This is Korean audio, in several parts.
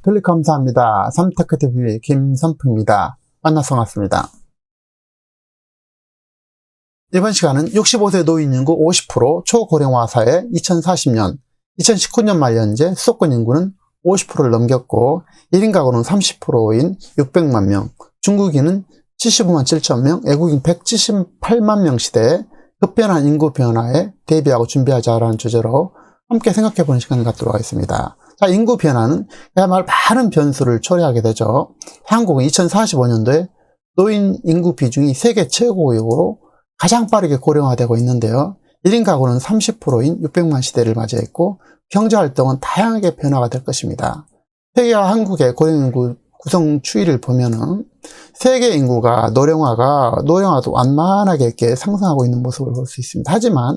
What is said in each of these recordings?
클릭 감사합니다. 삼테크TV 김선프입니다. 만나서 반갑습니다. 이번 시간은 65세 노인 인구 50% 초고령화 사회 2040년, 2019년 말 현재 수도권 인구는 50%를 넘겼고 1인 가구는 30%인 600만 명, 중국인은 75만 7천 명, 외국인 178만 명 시대에 급변한 인구 변화에 대비하고 준비하자라는 주제로 함께 생각해보는 시간을 갖도록 하겠습니다. 자, 인구 변화는 그야말로 많은 변수를 초래하게 되죠. 한국은 2045년도에 노인 인구 비중이 세계 최고로 가장 빠르게 고령화되고 있는데요. 1인 가구는 30%인 600만 시대를 맞이했고 경제활동은 다양하게 변화가 될 것입니다. 세계와 한국의 고령인구 구성 추이를 보면은 세계 인구가 노령화도 완만하게 이렇게 상승하고 있는 모습을 볼 수 있습니다. 하지만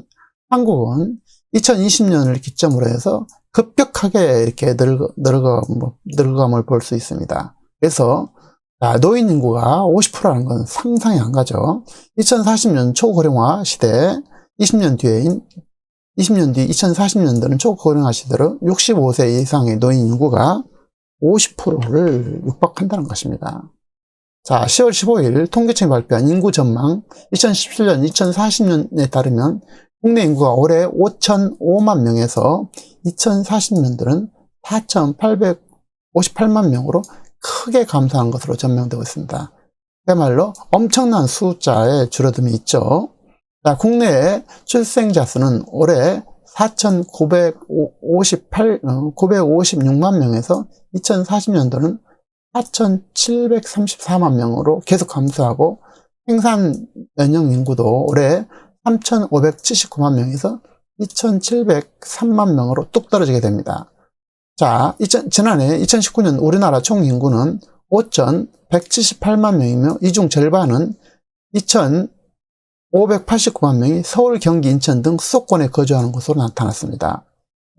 한국은 2020년을 기점으로 해서 급격하게 이렇게 늙어감을 볼 수 있습니다. 그래서 노인 인구가 50%라는 건 상상이 안 가죠. 2040년 초고령화 시대, 20년 뒤 2040년도는 초고령화 시대로 65세 이상의 노인 인구가 50%를 육박한다는 것입니다. 자, 10월 15일 통계청이 발표한 인구 전망 2017년, 2040년에 따르면 국내 인구가 올해 5,005만 명에서 2040년도는 4,858만 명으로 크게 감소한 것으로 전망되고 있습니다. 그야말로 엄청난 숫자의 줄어듦이 있죠. 자, 국내의 출생자 수는 올해 4,956만 명에서 2040년도는 4,734만 명으로 계속 감소하고 생산 연령 인구도 올해 3,579만 명에서 2,703만 명으로 뚝 떨어지게 됩니다. 자, 지난해 2019년 우리나라 총 인구는 5,178만 명이며 이 중 절반은 2,589만 명이 서울, 경기, 인천 등 수도권에 거주하는 것으로 나타났습니다.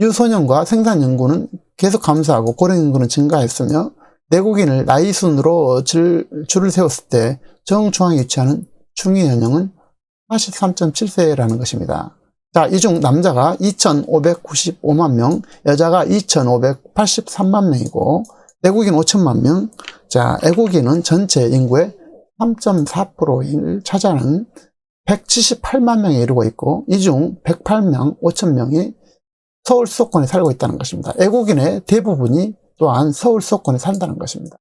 유소년과 생산 인구는 계속 감소하고 고령 인구는 증가했으며 내국인을 나이 순으로 줄을 세웠을 때 정중앙에 위치하는 중위 연령은 83.7세라는 것입니다. 자, 이 중 남자가 2,595만 명, 여자가 2,583만 명이고 내국인 5천만 명, 자, 외국인은 전체 인구의 3.4%를 차지하는 178만 명에 이르고 있고 이 중 108명, 5천명이 서울 수도권에 살고 있다는 것입니다. 외국인의 대부분이 또한 서울 수도권에 산다는 것입니다.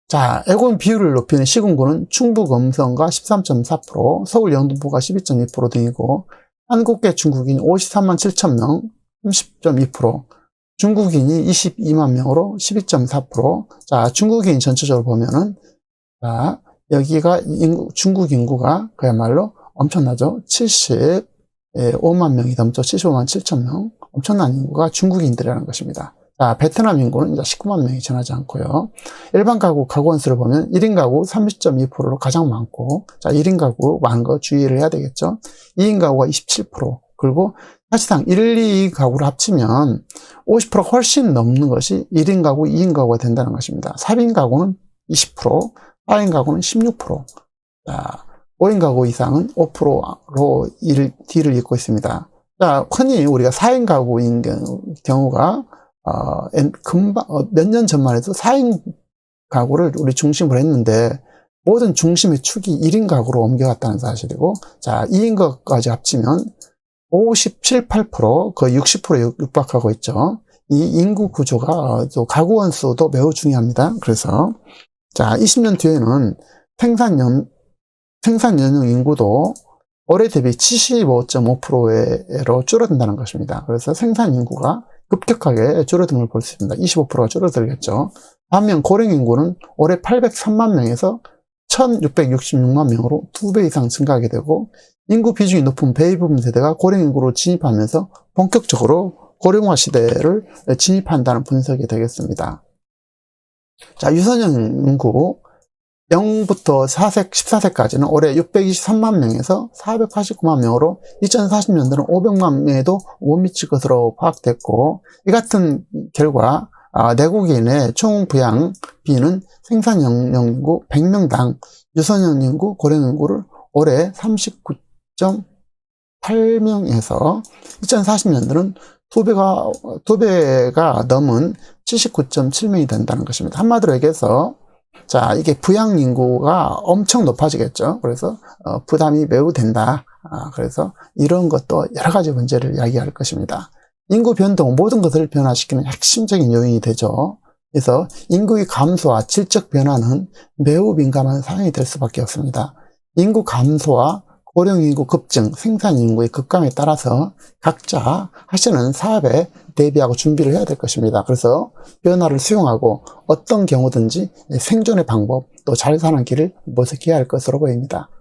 자, 외국인 비율을 높이는 시군구는 충북 음성과 13.4%, 서울 영등포가 12.2% 등이고 한국계 중국인 53만 7천 명, 30.2%, 중국인이 22만 명으로 12.4%. 자, 중국인 전체적으로 보면은 자, 여기가 중국 인구가 그야말로 엄청나죠. 75만 명이 넘죠. 75만 7천 명. 엄청난 인구가 중국인들이라는 것입니다. 자, 베트남 인구는 이제 19만 명이 지나지 않고요. 일반 가구 원수를 보면 1인 가구 30.2%로 가장 많고, 자, 1인 가구 많은 거 주의를 해야 되겠죠. 2인 가구가 27%, 그리고 사실상 1, 2 가구를 합치면 50%가 훨씬 넘는 것이 1인 가구, 2인 가구가 된다는 것입니다. 3인 가구는 20%, 4인 가구는 16%, 자, 5인 가구 이상은 5%로 뒤를 잇고 있습니다. 자, 흔히 우리가 4인 가구인 경우가 몇 년 전만 해도 4인 가구를 우리 중심으로 했는데 모든 중심의 축이 1인 가구로 옮겨갔다는 사실이고, 자, 2인 가구까지 합치면 57, 8%, 거의 60%에 육박하고 있죠. 이 인구 구조가 또 가구 원수도 매우 중요합니다. 그래서 자, 20년 뒤에는 생산 연령 인구도 올해 대비 75.5%로 줄어든다는 것입니다. 그래서 생산 인구가 급격하게 줄어든 걸 볼 수 있습니다. 25%가 줄어들겠죠. 반면 고령 인구는 올해 803만 명에서 1,666만 명으로 2배 이상 증가하게 되고 인구 비중이 높은 베이비붐 세대가 고령 인구로 진입하면서 본격적으로 고령화 시대를 진입한다는 분석이 되겠습니다. 자, 유소년 인구 0부터 14세까지는 올해 623만 명에서 489만 명으로 2040년도는 500만 명에도 못 미칠 것으로 파악됐고, 이 같은 결과 내국인의 총 부양비는 생산 연령 인구 100명당 유소년 인구, 고령 인구를 올해 39.8명에서 2040년도는 두 배가 넘은 79.7명이 된다는 것입니다. 한마디로 얘기해서, 자, 이게 부양 인구가 엄청 높아지겠죠. 그래서 부담이 매우 된다. 그래서 이런 것도 여러 가지 문제를 이야기할 것입니다. 인구 변동, 모든 것을 변화시키는 핵심적인 요인이 되죠. 그래서 인구의 감소와 질적 변화는 매우 민감한 사안이 될 수밖에 없습니다. 인구 감소와 고령인구 급증, 생산인구의 급감에 따라서 각자 하시는 사업에 대비하고 준비를 해야 될 것입니다. 그래서 변화를 수용하고 어떤 경우든지 생존의 방법, 또 잘 사는 길을 모색해야 할 것으로 보입니다.